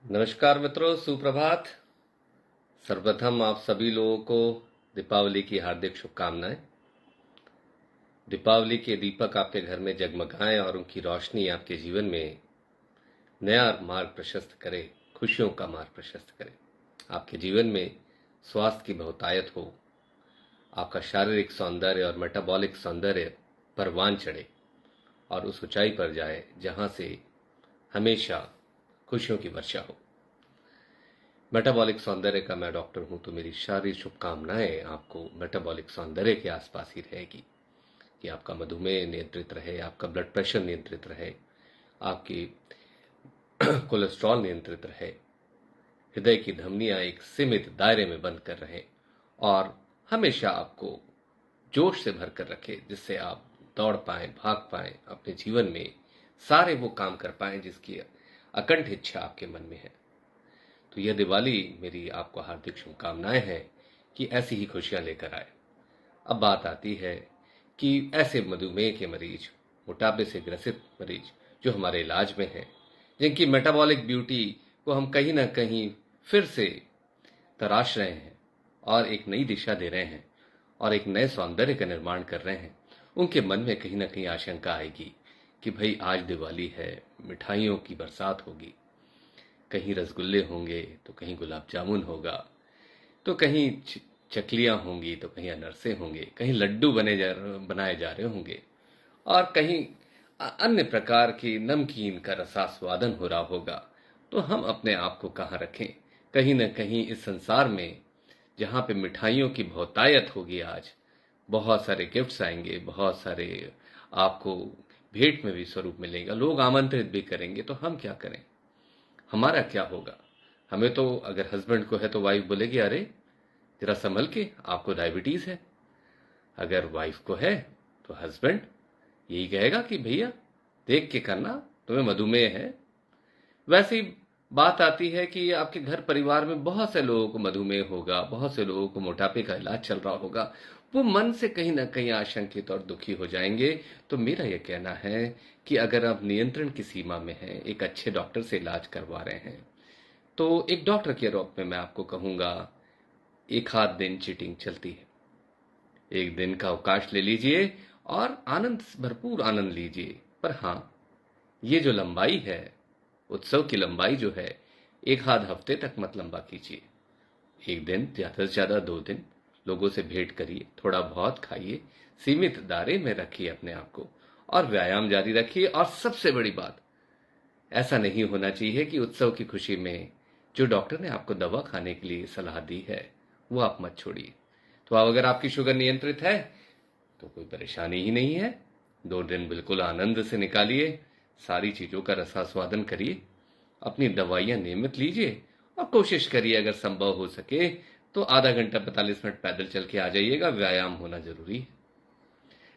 नमस्कार मित्रों, सुप्रभात। सर्वप्रथम आप सभी लोगों को दीपावली की हार्दिक शुभकामनाएं। दीपावली के दीपक आपके घर में जगमगाएं और उनकी रोशनी आपके जीवन में नया मार्ग प्रशस्त करे, खुशियों का मार्ग प्रशस्त करे। आपके जीवन में स्वास्थ्य की बहुतायत हो, आपका शारीरिक सौंदर्य और मेटाबॉलिक सौंदर्य परवान चढ़े और उस ऊंचाई पर जाए जहां से हमेशा खुशियों की वर्षा हो। मेटाबॉलिक सौंदर्य का मैं डॉक्टर हूं, तो मेरी सारी शुभकामनाएं आपको मेटाबॉलिक सौंदर्य के आसपास ही रहेगी कि आपका मधुमेह नियंत्रित रहे, आपका ब्लड प्रेशर नियंत्रित रहे, आपकी कोलेस्ट्रॉल नियंत्रित रहे, हृदय की धमनियां एक सीमित दायरे में बंद कर रहे और हमेशा आपको जोश से भर कर रखे, जिससे आप दौड़ पाएं, भाग पाएं, अपने जीवन में सारे वो काम कर पाएं जिसकी अकंठ इच्छा आपके मन में है। तो यह दिवाली मेरी आपको हार्दिक शुभकामनाएं हैं कि ऐसी ही खुशियां लेकर आए। अब बात आती है कि ऐसे मधुमेह के मरीज, मोटापे से ग्रसित मरीज जो हमारे इलाज में हैं, जिनकी मेटाबॉलिक ब्यूटी को हम कहीं ना कहीं फिर से तराश रहे हैं और एक नई दिशा दे रहे हैं और एक नए सौंदर्य का निर्माण कर रहे हैं, उनके मन में कहीं ना कहीं आशंका आएगी कि भाई आज दिवाली है, मिठाइयों की बरसात होगी, कहीं रसगुल्ले होंगे तो कहीं गुलाब जामुन होगा, तो कहीं चकलियां होंगी तो कहीं अनरसे होंगे, कहीं लड्डू बनाए जा रहे होंगे और कहीं अन्य प्रकार की नमकीन का रसास्वादन हो रहा होगा। तो हम अपने आप को कहाँ रखें? कहीं न कहीं इस संसार में जहाँ पे मिठाइयों की बहुतायत होगी, आज बहुत सारे गिफ्ट्स आएंगे, बहुत सारे आपको भेंट में भी स्वरूप मिलेगा, लोग आमंत्रित भी करेंगे, तो हम क्या करें? हमारा क्या होगा? हमें तो अगर हस्बैंड को है तो वाइफ बोलेगी, अरे जरा संभल के, आपको डायबिटीज है। अगर वाइफ को है तो हस्बैंड यही कहेगा कि भैया देख के करना, तुम्हें मधुमेह है। वैसे ही बात आती है कि आपके घर परिवार में बहुत से लोगों को मधुमेह होगा, बहुत से लोगों को मोटापे का इलाज चल रहा होगा, वो मन से कहीं ना कहीं आशंकित और दुखी हो जाएंगे। तो मेरा यह कहना है कि अगर आप नियंत्रण की सीमा में हैं, एक अच्छे डॉक्टर से इलाज करवा रहे हैं, तो एक डॉक्टर के रूप में मैं आपको कहूंगा, एक आध दिन चीटिंग चलती है, एक दिन का अवकाश ले लीजिए और आनंद, भरपूर आनंद लीजिए। पर हाँ, ये जो लंबाई है, उत्सव की लंबाई जो है, एक आध हफ्ते तक मत लंबा कीजिए। एक दिन, ज्यादा से ज्यादा 2 दिन लोगों से भेंट करिए, थोड़ा बहुत खाइए, सीमित दायरे में रखिए अपने आप को और व्यायाम जारी रखिए। और सबसे बड़ी बात, ऐसा नहीं होना चाहिए कि उत्सव की खुशी में जो डॉक्टर ने आपको दवा खाने के लिए सलाह दी है वो आप मत छोड़िए। तो अब अगर आपकी शुगर नियंत्रित है तो कोई परेशानी ही नहीं है। 2 दिन बिल्कुल आनंद से निकालिए, सारी चीजों का रसास्वादन करिए, अपनी दवाइयां नियमित लीजिए और कोशिश करिए अगर संभव हो सके तो आधा घंटा 45 मिनट पैदल चल के आ जाइएगा। व्यायाम होना जरूरी है।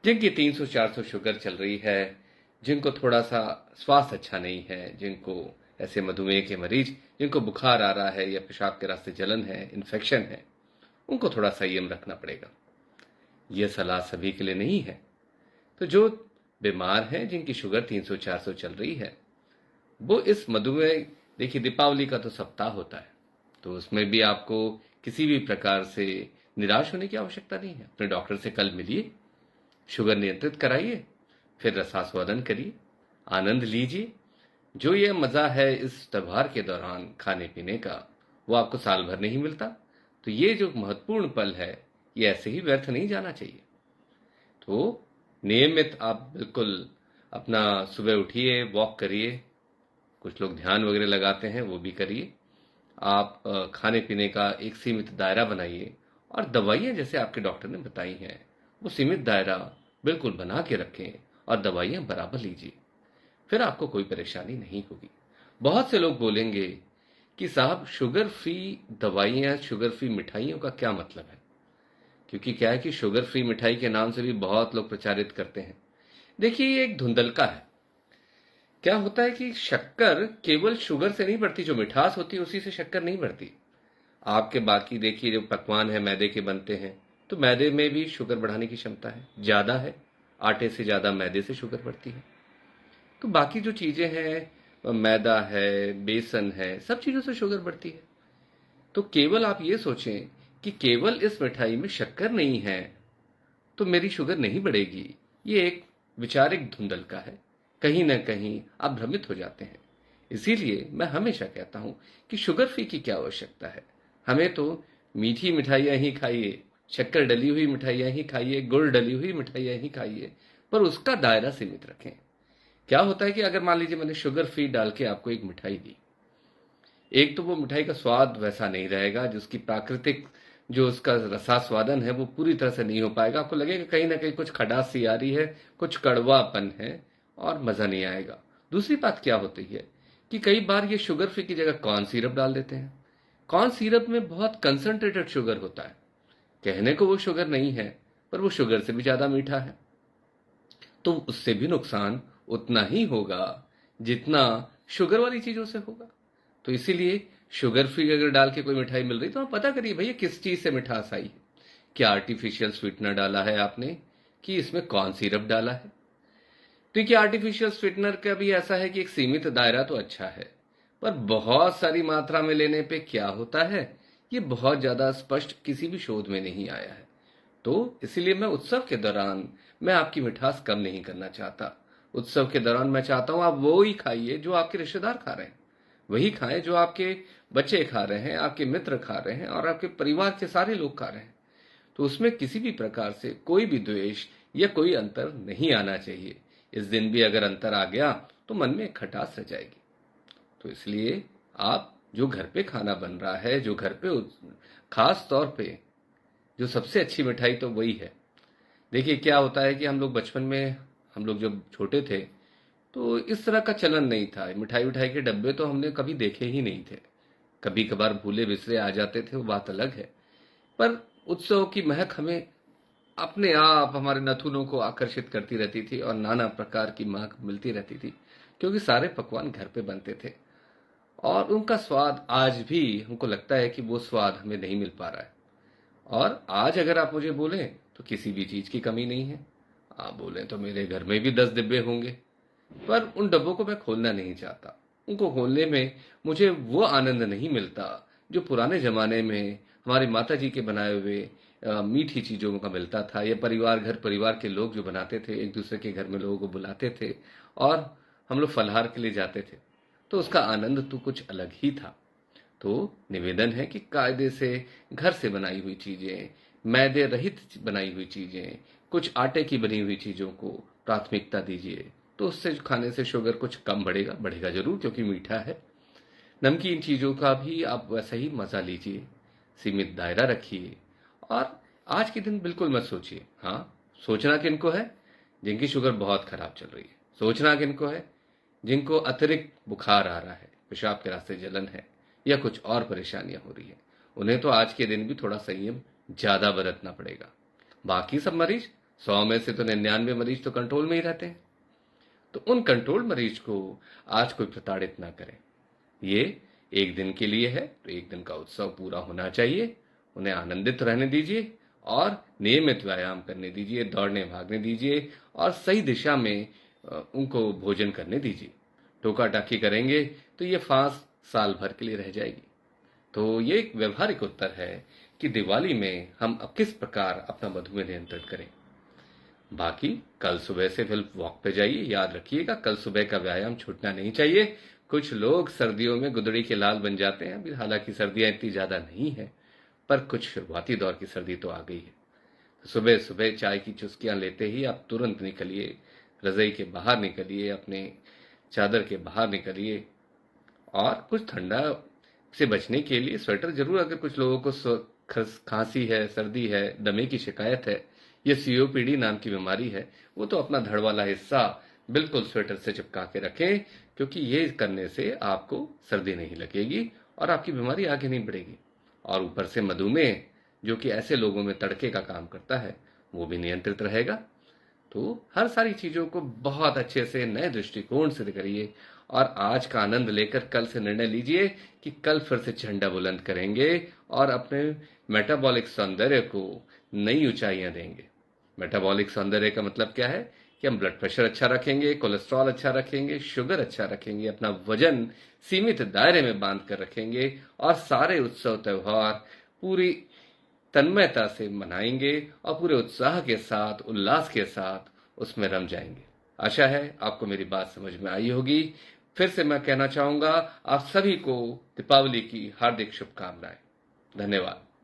जिनकी 300-400 शुगर चल रही है, जिनको थोड़ा सा स्वास्थ्य अच्छा नहीं है, जिनको ऐसे मधुमेह के मरीज जिनको बुखार आ रहा है या पेशाब के रास्ते जलन है, इन्फेक्शन है, उनको थोड़ा संयम रखना पड़ेगा। यह सलाह सभी के लिए नहीं है। तो जो बीमार हैं, जिनकी शुगर 300-400 चल रही है, वो इस मधुमेह, देखिए दीपावली का तो सप्ताह होता है, तो उसमें भी आपको किसी भी प्रकार से निराश होने की आवश्यकता नहीं है। अपने डॉक्टर से कल मिलिए, शुगर नियंत्रित कराइए, फिर रसास्वादन करिए, आनंद लीजिए। जो ये मजा है इस त्योहार के दौरान खाने पीने का, वो आपको साल भर नहीं मिलता। तो ये जो महत्वपूर्ण पल है, ये ऐसे ही व्यर्थ नहीं जाना चाहिए। तो नियमित आप बिल्कुल अपना सुबह उठिए, वॉक करिए, कुछ लोग ध्यान वगैरह लगाते हैं, वो भी करिए। आप खाने पीने का एक सीमित दायरा बनाइए और दवाइयाँ जैसे आपके डॉक्टर ने बताई हैं, वो सीमित दायरा बिल्कुल बना के रखें और दवाइयाँ बराबर लीजिए, फिर आपको कोई परेशानी नहीं होगी। बहुत से लोग बोलेंगे कि साहब शुगर फ्री दवाइयाँ, शुगर फ्री मिठाइयों का क्या मतलब है? क्योंकि क्या है कि शुगर फ्री मिठाई के नाम से भी बहुत लोग प्रचारित करते हैं। देखिए, ये एक धुंधलका है। क्या होता है कि शक्कर केवल शुगर से नहीं बढ़ती, जो मिठास होती है उसी से शक्कर नहीं बढ़ती। आपके बाकी देखिए जो पकवान है मैदे के बनते हैं, तो मैदे में भी शुगर बढ़ाने की क्षमता है, ज्यादा है। आटे से ज्यादा मैदे से शुगर बढ़ती है। तो बाकी जो चीजें हैं, मैदा है, बेसन है, सब चीजों से शुगर बढ़ती है। तो केवल आप ये सोचें कि केवल इस मिठाई में शक्कर नहीं है तो मेरी शुगर नहीं बढ़ेगी, ये एक विचारिक धुंधलका है। कहीं ना कहीं आप भ्रमित हो जाते हैं। इसीलिए मैं हमेशा कहता हूं कि शुगर फ्री की क्या आवश्यकता है। हमें तो मीठी मिठाइयां ही खाइए, शक्कर डली हुई मिठाइयां ही खाइए, गुड़ डली हुई मिठाइयां ही खाइए, पर उसका दायरा सीमित रखें। क्या होता है कि अगर मान लीजिए मैंने शुगर फ्री डाल के आपको एक मिठाई दी, एक तो वो मिठाई का स्वाद वैसा नहीं रहेगा, जिसकी प्राकृतिक जो उसका रसास्वादन है वो पूरी तरह से नहीं हो पाएगा। आपको लगेगा कहीं ना कहीं कुछ खटास सी आ रही है, कुछ कड़वापन है और मजा नहीं आएगा। दूसरी बात क्या होती है कि कई बार ये शुगर फ्री की जगह कॉर्न सिरप डाल देते हैं। कॉर्न सिरप में बहुत कंसंट्रेटेड शुगर होता है। कहने को वो शुगर नहीं है, पर वो शुगर से भी ज्यादा मीठा है। तो उससे भी नुकसान उतना ही होगा जितना शुगर वाली चीजों से होगा। तो इसीलिए शुगर फ्री अगर डाल के कोई मिठाई मिल रही तो आप पता करिए भैया किस चीज से मिठास आई है। क्या आर्टिफिशियल स्वीटनर डाला है आपने, कि इसमें कौन सिरप डाला है। तो ये आर्टिफिशियल स्वीटनर का भी ऐसा है कि एक सीमित दायरा तो अच्छा है, पर बहुत सारी मात्रा में लेने पे क्या होता है, ये बहुत ज्यादा स्पष्ट किसी भी शोध में नहीं आया है। तो इसीलिए मैं उत्सव के दौरान मैं आपकी मिठास कम नहीं करना चाहता। उत्सव के दौरान मैं चाहता हूं आप वो ही खाइए जो आपके रिश्तेदार खा रहे हैं, वही खाएं जो आपके बच्चे खा रहे हैं, आपके मित्र खा रहे हैं और आपके परिवार के सारे लोग खा रहे हैं। तो उसमें किसी भी प्रकार से कोई भी द्वेष या कोई अंतर नहीं आना चाहिए। इस दिन भी अगर अंतर आ गया तो मन में खटास रह जाएगी। तो इसलिए आप जो घर पे खाना बन रहा है, जो घर पे खास तौर पे जो सबसे अच्छी मिठाई तो वही है। देखिए क्या होता है कि हम लोग बचपन में, हम लोग जब छोटे थे तो इस तरह का चलन नहीं था। मिठाई उठाई के डब्बे तो हमने कभी देखे ही नहीं थे। कभी कभार भूले बिसरे आ जाते थे, वो बात अलग है। पर उत्सव की महक हमें अपने आप हमारे नथुनों को आकर्षित करती रहती थी और नाना प्रकार की महक मिलती रहती थी, क्योंकि सारे पकवान घर पे बनते थे। और उनका स्वाद आज भी हमको लगता है कि वो स्वाद हमें नहीं मिल पा रहा है। और आज अगर आप मुझे बोलें तो किसी भी चीज की कमी नहीं है। आप बोलें तो मेरे घर में भी 10 डिब्बे होंगे, पर उन डब्बों को मैं खोलना नहीं चाहता। उनको खोलने में मुझे वो आनंद नहीं मिलता जो पुराने जमाने में हमारी माता जी के बनाए हुए मीठी चीजों का मिलता था। या घर परिवार के लोग जो बनाते थे, एक दूसरे के घर में लोगों को बुलाते थे और हम लोग फलहार के लिए जाते थे, तो उसका आनंद तो कुछ अलग ही था। तो निवेदन है कि कायदे से घर से बनाई हुई चीजें, मैदे रहित बनाई हुई चीजें, कुछ आटे की बनी हुई चीजों को प्राथमिकता दीजिए। तो उससे खाने से शुगर कुछ कम बढ़ेगा, बढ़ेगा जरूर क्योंकि मीठा है। नमकीन चीजों का भी आप वैसा ही मजा लीजिए, सीमित दायरा रखिए। और आज के दिन बिल्कुल मत सोचिए। हाँ, सोचना किनको है, जिनकी शुगर बहुत खराब चल रही है। सोचना किनको है, जिनको अतिरिक्त बुखार आ रहा है, पेशाब के रास्ते जलन है या कुछ और परेशानियां हो रही है। उन्हें तो आज के दिन भी थोड़ा संयम ज्यादा बरतना पड़ेगा। बाकी सब मरीज, 100 में से तो 99 मरीज तो कंट्रोल में ही रहते हैं। तो उन कंट्रोल मरीज को आज कोई प्रताड़ित ना करे। ये एक दिन के लिए है तो एक दिन का उत्सव पूरा होना चाहिए। उन्हें आनंदित रहने दीजिए और नियमित व्यायाम करने दीजिए, दौड़ने भागने दीजिए और सही दिशा में उनको भोजन करने दीजिए। टोका टाकी करेंगे तो ये फांस साल भर के लिए रह जाएगी। तो ये एक व्यवहारिक उत्तर है कि दिवाली में हम अब किस प्रकार अपना मधुमेह नियंत्रित करें। बाकी कल सुबह से फिर वॉक पे जाइए। याद रखिएगा कल सुबह का व्यायाम छूटना नहीं चाहिए। कुछ लोग सर्दियों में गुदड़ी के लाल बन जाते हैं। अभी हालांकि सर्दियां इतनी ज्यादा नहीं है, पर कुछ शुरुआती दौर की सर्दी तो आ गई है। तो सुबह सुबह चाय की चुस्कियां लेते ही आप तुरंत निकलिए, रजई के बाहर निकलिए, अपने चादर के बाहर निकलिए और कुछ ठंडा से बचने के लिए स्वेटर जरूर। अगर कुछ लोगों को खांसी है, सर्दी है, दमे की शिकायत है, ये सीओपीडी नाम की बीमारी है, वो तो अपना धड़ वाला हिस्सा बिल्कुल स्वेटर से चिपका के रखें, क्योंकि ये करने से आपको सर्दी नहीं लगेगी और आपकी बीमारी आगे नहीं बढ़ेगी। और ऊपर से मधुमेह, जो कि ऐसे लोगों में तड़के का काम करता है, वो भी नियंत्रित रहेगा। तो हर सारी चीजों को बहुत अच्छे से नए दृष्टिकोण से करिए और आज का आनंद लेकर कल से निर्णय लीजिए कि कल फिर से झंडा बुलंद करेंगे और अपने मेटाबॉलिक सौंदर्य को नई ऊंचाइयां देंगे। मेटाबॉलिक सौंदर्य का मतलब क्या है कि कि हम ब्लड प्रेशर अच्छा रखेंगे, कोलेस्ट्रॉल अच्छा रखेंगे, शुगर अच्छा रखेंगे, अपना वजन सीमित दायरे में बांध कर रखेंगे और सारे उत्सव त्योहार पूरी तन्मयता से मनाएंगे और पूरे उत्साह के साथ, उल्लास के साथ उसमें रम जाएंगे। आशा है आपको मेरी बात समझ में आई होगी। फिर से मैं कहना चाहूंगा, आप सभी को दीपावली की हार्दिक शुभकामनाएं। धन्यवाद।